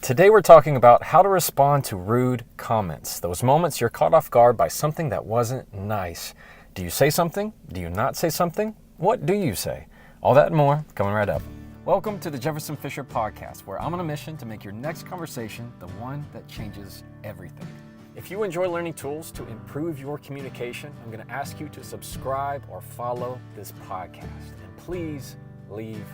Today we're talking about how to respond to rude comments. Those moments you're caught off guard by something that wasn't nice. Do you say something? Do you not say something? What do you say? All that and more coming right up. Welcome to the Jefferson Fisher Podcast, where I'm on a mission to make your next conversation the one that changes everything. If you enjoy learning tools to improve your communication, I'm going to ask you to subscribe or follow this podcast. And please leave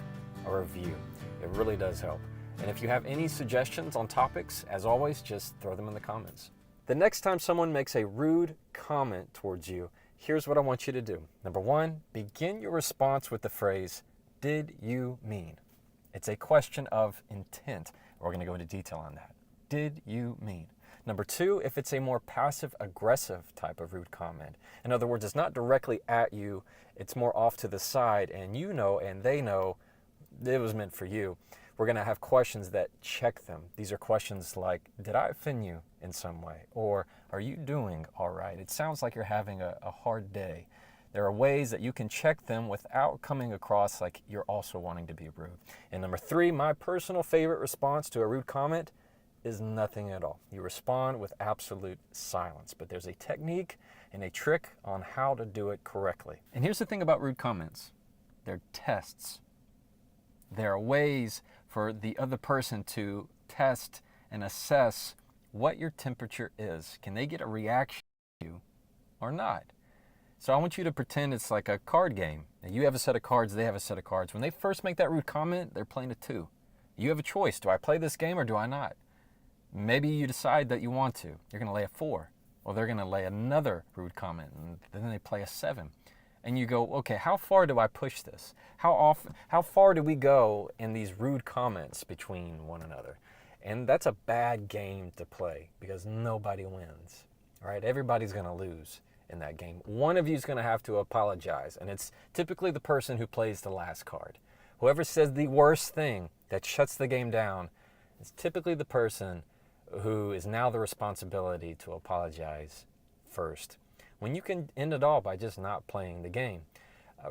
a review. It really does help. And if you have any suggestions on topics, as always, just throw them in the comments. The next time someone makes a rude comment towards you, here's what I want you to do. Number one, begin your response with the phrase, "Did you mean?" It's a question of intent. We're going to go into detail on that. Did you mean? Number two, if it's a more passive-aggressive type of rude comment. In other words, it's not directly at you, it's more off to the side, and you know and they know it was meant for you. We're going to have questions that check them. These are questions like, did I offend you in some way? Or are you doing all right? It sounds like you're having a hard day. There are ways that you can check them without coming across like you're also wanting to be rude. And number three, my personal favorite response to a rude comment is nothing at all. You respond with absolute silence. But there's a technique and a trick on how to do it correctly. And here's the thing about rude comments. They're tests. There are ways for the other person to test and assess what your temperature is. Can they get a reaction to you or not? So I want you to pretend it's like a card game. Now you have a set of cards, they have a set of cards. When they first make that rude comment, they're playing a 2. You have a choice. Do I play this game or do I not? Maybe you decide that you want to. You're going to lay a 4. Or they're going to lay another rude comment, and then they play a 7. And you go, okay, how far do I push this? How far do we go in these rude comments between one another? And that's a bad game to play because nobody wins, right? Everybody's going to lose in that game. One of you is going to have to apologize, and it's typically the person who plays the last card. Whoever says the worst thing that shuts the game down is typically the person who is now the responsibility to apologize first. When you can end it all by just not playing the game.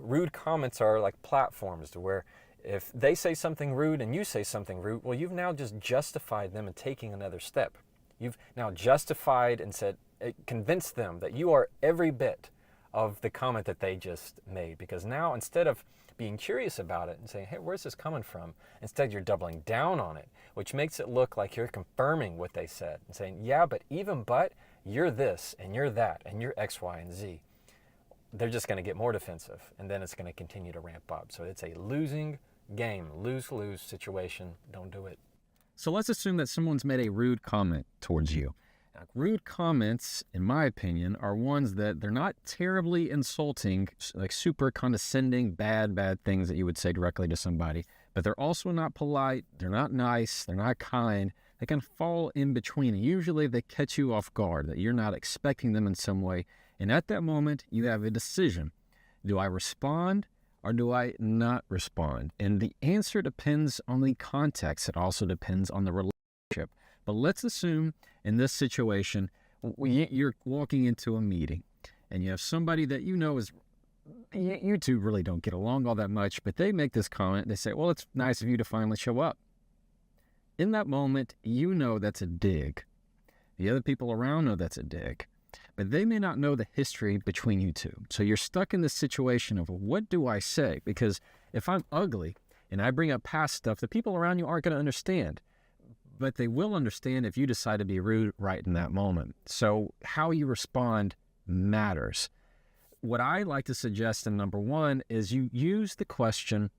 Rude comments are like platforms to where if they say something rude and you say something rude, well, you've now just justified them in taking another step. You've now justified and said, convinced them that you are every bit of the comment that they just made. Because now instead of being curious about it and saying, hey, where's this coming from? Instead, you're doubling down on it, which makes it look like you're confirming what they said and saying, yeah, but you're this and you're that and you're X, Y, and Z. They're just going to get more defensive and then it's going to continue to ramp up. So it's a losing game, lose-lose situation. Don't do it. So let's assume that someone's made a rude comment towards you. Now, rude comments, in my opinion, are ones that they're not terribly insulting, like super condescending, bad things that you would say directly to somebody, but they're also not polite, they're not nice, they're not kind. They can fall in between. Usually they catch you off guard, that you're not expecting them in some way. And at that moment, you have a decision. Do I respond or do I not respond? And the answer depends on the context. It also depends on the relationship. But let's assume in this situation, you're walking into a meeting and you have somebody that you know is, you two really don't get along all that much, but they make this comment. They say, well, it's nice of you to finally show up. In that moment, you know that's a dig. The other people around know that's a dig. But they may not know the history between you two. So you're stuck in this situation of, what do I say? Because if I'm ugly and I bring up past stuff, the people around you aren't going to understand. But they will understand if you decide to be rude right in that moment. So how you respond matters. What I like to suggest in number one is you use the question,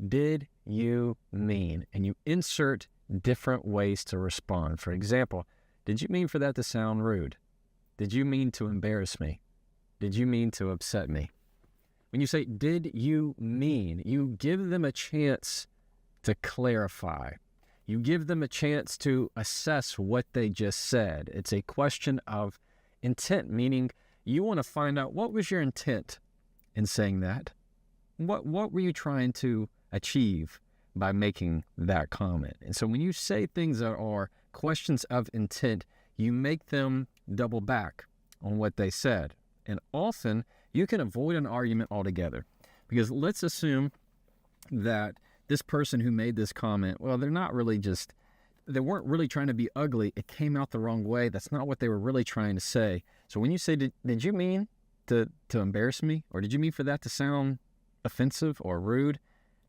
did you mean? And you insert different ways to respond. For example, did you mean for that to sound rude? Did you mean to embarrass me? Did you mean to upset me? When you say, did you mean, you give them a chance to clarify. You give them a chance to assess what they just said. It's a question of intent, meaning you want to find out what was your intent in saying that. What were you trying to achieve by making that comment? And so when you say things that are questions of intent, you make them double back on what they said. And often you can avoid an argument altogether. Because let's assume that this person who made this comment, well, they're not really just they weren't really trying to be ugly. It came out the wrong way. That's not what they were really trying to say. So when you say, did you mean to embarrass me? Or did you mean for that to sound offensive or rude?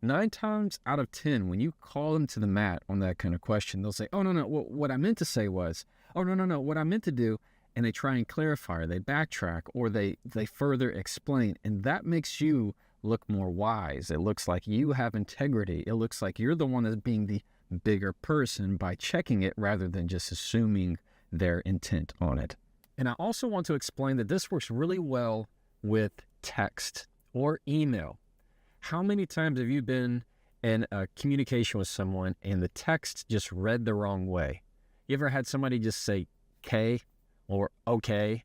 9 times out of 10, when you call them to the mat on that kind of question, they'll say, oh, no, what I meant to say was, oh, no, what I meant to do. And they try and clarify, or they backtrack, or they further explain. And that makes you look more wise. It looks like you have integrity. It looks like you're the one that's being the bigger person by checking it rather than just assuming their intent on it. And I also want to explain that this works really well with text or email. How many times have you been in a communication with someone and the text just read the wrong way? You ever had somebody just say K or okay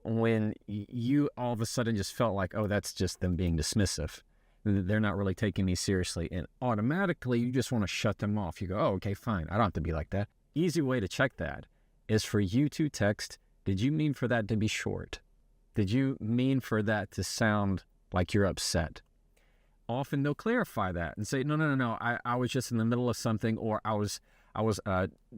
when you all of a sudden just felt like, oh, that's just them being dismissive. They're not really taking me seriously. And automatically you just want to shut them off. You go, oh, okay, fine. I don't have to be like that. Easy way to check that is for you to text, did you mean for that to be short? Did you mean for that to sound like you're upset? Often they'll clarify that and say, no. I was just in the middle of something, or I was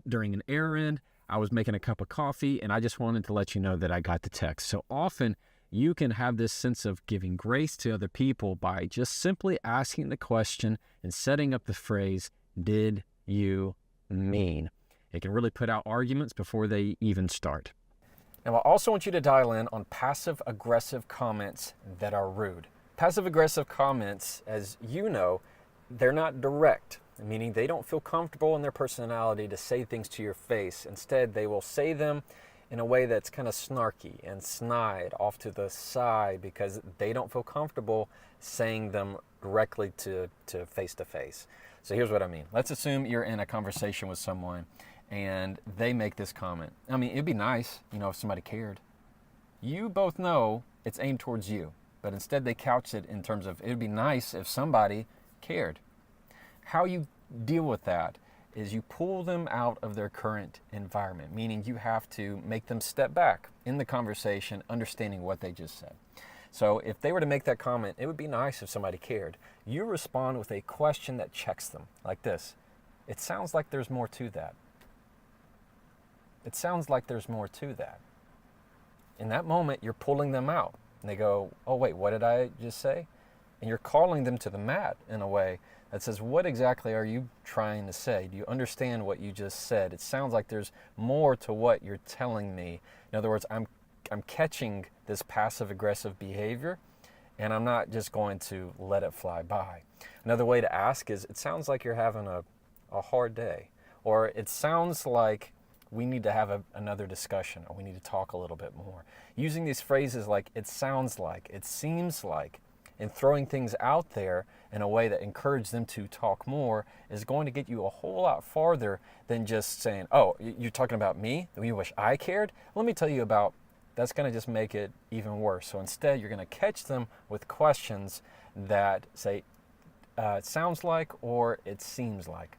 during an errand. I was making a cup of coffee, and I just wanted to let you know that I got the text. So often you can have this sense of giving grace to other people by just simply asking the question and setting up the phrase, did you mean? It can really put out arguments before they even start. Now, I also want you to dial in on passive-aggressive comments that are rude. Passive-aggressive comments, as you know, they're not direct, meaning they don't feel comfortable in their personality to say things to your face. Instead, they will say them in a way that's kind of snarky and snide off to the side because they don't feel comfortable saying them directly to face. So here's what I mean. Let's assume you're in a conversation with someone and they make this comment. I mean, it'd be nice, if somebody cared. You both know it's aimed towards you, but instead they couch it in terms of it'd be nice if somebody cared. How you deal with that is you pull them out of their current environment, meaning you have to make them step back in the conversation, understanding what they just said. So if they were to make that comment, it would be nice if somebody cared. You respond with a question that checks them, like this. It sounds like there's more to that. It sounds like there's more to that. In that moment, you're pulling them out. And they go, oh, wait, what did I just say? And you're calling them to the mat in a way that says, what exactly are you trying to say? Do you understand what you just said? It sounds like there's more to what you're telling me. In other words, I'm catching this passive-aggressive behavior, and I'm not just going to let it fly by. Another way to ask is, it sounds like you're having a hard day, or it sounds like we need to have another discussion, or we need to talk a little bit more. Using these phrases like, it sounds like, it seems like, and throwing things out there in a way that encourages them to talk more is going to get you a whole lot farther than just saying, oh, you're talking about me? You wish I cared? Let me tell you about, that's going to just make it even worse. So instead, you're going to catch them with questions that say, it sounds like, or it seems like.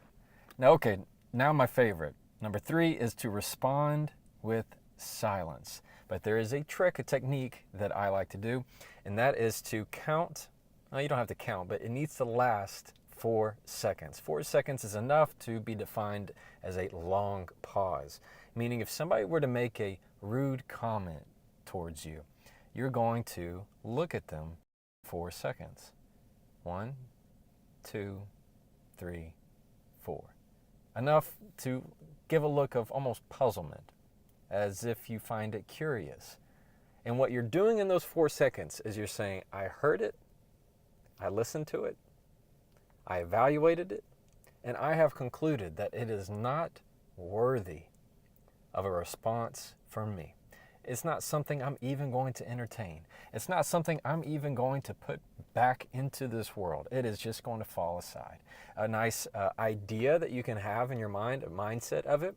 Now my favorite. Number 3 is to respond with silence. But there is a trick, a technique that I like to do, and that is to count. You don't have to count, but it needs to last 4 seconds. 4 seconds is enough to be defined as a long pause, meaning if somebody were to make a rude comment towards you, you're going to look at them 4 seconds. 1, 2, 3, 4. Enough to give a look of almost puzzlement, as if you find it curious. And what you're doing in those 4 seconds is you're saying, I heard it, I listened to it, I evaluated it, and I have concluded that it is not worthy of a response from me. It's not something I'm even going to entertain. It's not something I'm even going to put back into this world. It is just going to fall aside. A nice idea that you can have in your mind, a mindset of it,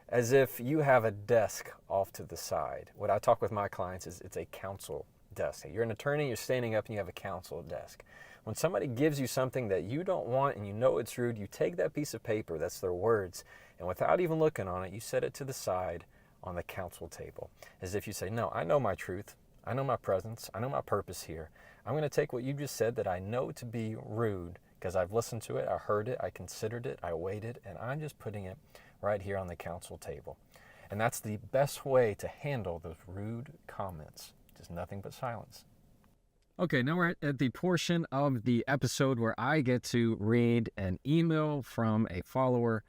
as if you have a desk off to the side. What I talk with my clients is it's a counsel desk. You're an attorney, you're standing up and you have a counsel desk. When somebody gives you something that you don't want and you know it's rude, you take that piece of paper, that's their words, and without even looking on it, you set it to the side on the counsel table. As if you say, no, I know my truth, I know my presence, I know my purpose here. I'm going to take what you just said that I know to be rude because I've listened to it, I heard it, I considered it, I weighed it, and I'm just putting it right here on the council table. And that's the best way to handle those rude comments. Just nothing but silence. Okay, now we're at the portion of the episode where I get to read an email from a follower.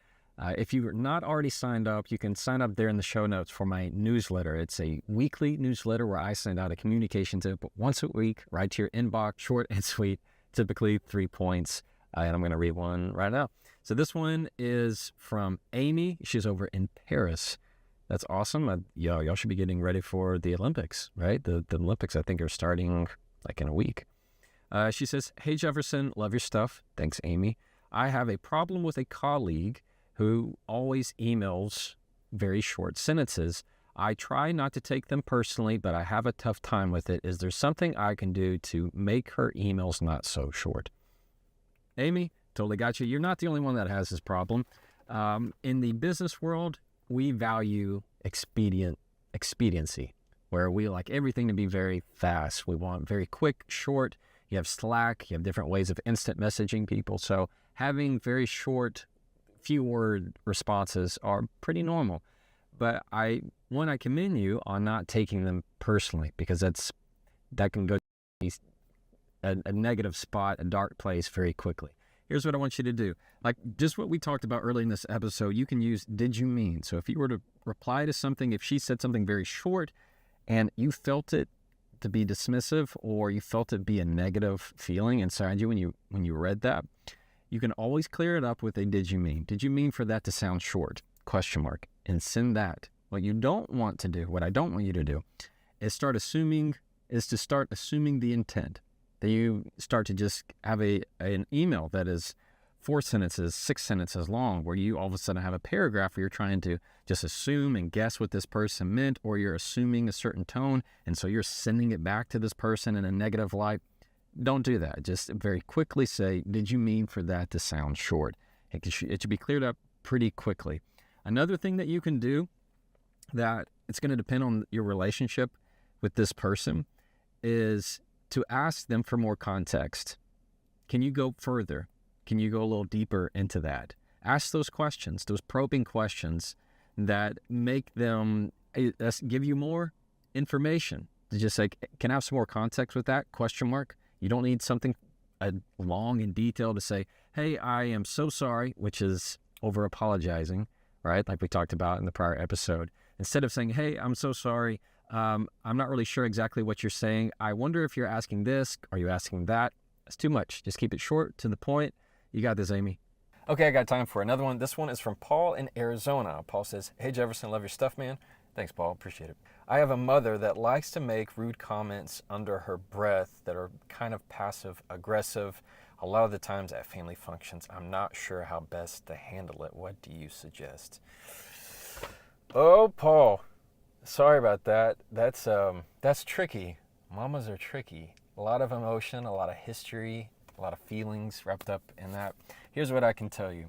If you're not already signed up, you can sign up there in the show notes for my newsletter. It's a weekly newsletter where I send out a communication tip once a week, right to your inbox, short and sweet, typically 3 points. And I'm going to read one right now. So this one is from Amy. She's over in Paris. That's awesome. Y'all should be getting ready for the Olympics, right? The Olympics, I think, are starting like in a week. She says, "Hey Jefferson, love your stuff. Thanks, Amy. I have a problem with a colleague who always emails very short sentences. I try not to take them personally, but I have a tough time with it. Is there something I can do to make her emails not so short?" Amy, totally got you. You're not the only one that has this problem. In the business world, we value expediency, where we like everything to be very fast. We want very quick, short. You have Slack, you have different ways of instant messaging people. So having very short, few word responses are pretty normal. But I commend you on not taking them personally, because that can go to a negative spot, a dark place very quickly. Here's what I want you to do. Like just what we talked about earlier in this episode, you can use "did you mean?" So if you were to reply to something, if she said something very short and you felt it to be dismissive, or you felt it be a negative feeling inside you when you read that, you can always clear it up with a "did you mean?" Did you mean for that to sound short? ? And send that. What I don't want you to do is start assuming the intent. That you start to just have an email that is 4 sentences, 6 sentences long, where you all of a sudden have a paragraph where you're trying to just assume and guess what this person meant, or you're assuming a certain tone, and so you're sending it back to this person in a negative light. Don't do that. Just very quickly say, "Did you mean for that to sound short?" It should be cleared up pretty quickly. Another thing that you can do, that it's going to depend on your relationship with this person, is to ask them for more context. Can you go further? Can you go a little deeper into that? Ask those questions, those probing questions that make them give you more information. To just say, "Can I have some more context with that?" ? You don't need something long and detailed to say, "Hey, I am so sorry," which is over apologizing, right? Like we talked about in the prior episode. Instead of saying, "Hey, I'm so sorry. I'm not really sure exactly what you're saying. I wonder if you're asking this. Are you asking that?" That's too much. Just keep it short, to the point. You got this, Amy. Okay, I got time for another one. This one is from Paul in Arizona. Paul says, "Hey Jefferson, love your stuff, man." Thanks, Paul. Appreciate it. "I have a mother that likes to make rude comments under her breath that are kind of passive aggressive. A lot of the times at family functions. I'm not sure how best to handle it. What do you suggest?" Oh, Paul. Sorry about that. That's tricky. Mamas are tricky. A lot of emotion, a lot of history, a lot of feelings wrapped up in that. Here's what I can tell you.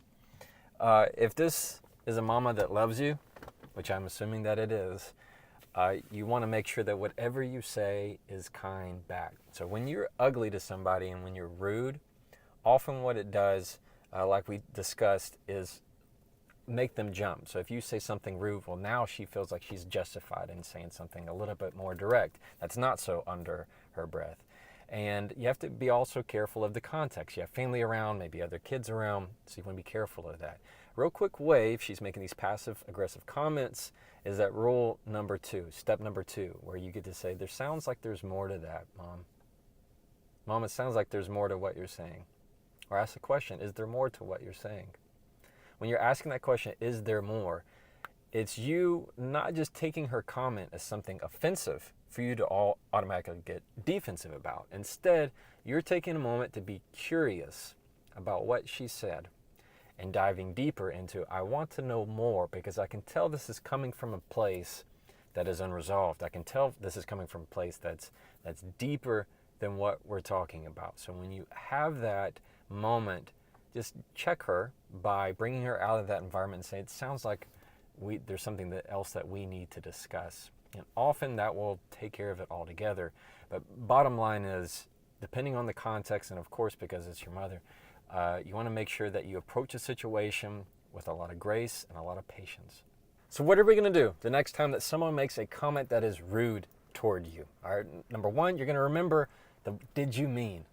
If this is a mama that loves you, which I'm assuming that it is, you want to make sure that whatever you say is kind back. So when you're ugly to somebody and when you're rude, often what it does, like we discussed, is make them jump. So if you say something rude, well, now she feels like she's justified in saying something a little bit more direct. That's not so under her breath. And you have to be also careful of the context. You have family around, maybe other kids around, so you want to be careful of that. Real quick way, if she's making these passive aggressive comments, is that rule number 2, step number 2, where you get to say, "There sounds like there's more to that, Mom. Mom, it sounds like there's more to what you're saying." Or ask the question, "Is there more to what you're saying?" When you're asking that question, "Is there more?" it's you not just taking her comment as something offensive for you to all automatically get defensive about. Instead, you're taking a moment to be curious about what she said and diving deeper into, "I want to know more because I can tell this is coming from a place that is unresolved. I can tell this is coming from a place that's deeper than what we're talking about." So when you have that moment, just check her by bringing her out of that environment and say, "It sounds like there's something else that we need to discuss." And often that will take care of it altogether. But bottom line is, depending on the context, and of course because it's your mother, you want to make sure that you approach a situation with a lot of grace and a lot of patience. So what are we going to do the next time that someone makes a comment that is rude toward you? All right, number one, you're going to remember the did you mean?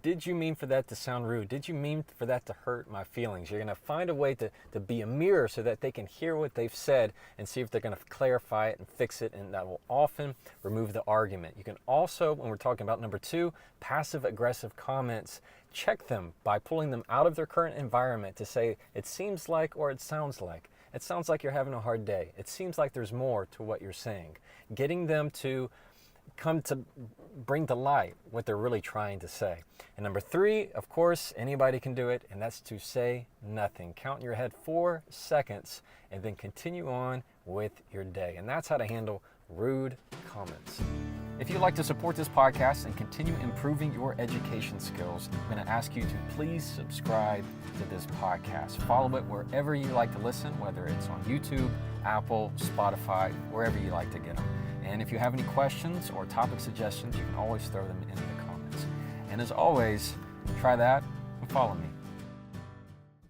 Did you mean for that to sound rude? Did you mean for that to hurt my feelings? You're going to find a way to be a mirror so that they can hear what they've said and see if they're going to clarify it and fix it, and that will often remove the argument. You can also, when we're talking about number two, passive aggressive comments, check them by pulling them out of their current environment to say, it seems like, or it sounds like. It sounds like you're having a hard day. It seems like there's more to what you're saying. Getting them to come to bring to light what they're really trying to say. And number three, of course, anybody can do it, and that's to say nothing. Count in your head 4 seconds and then continue on with your day. And that's how to handle rude comments. If you'd like to support this podcast and continue improving your education skills, I'm going to ask you to please subscribe to this podcast. Follow it wherever you like to listen, whether it's on YouTube, Apple, Spotify, wherever you like to get them. And if you have any questions or topic suggestions, you can always throw them into the comments. And as always, try that and follow me.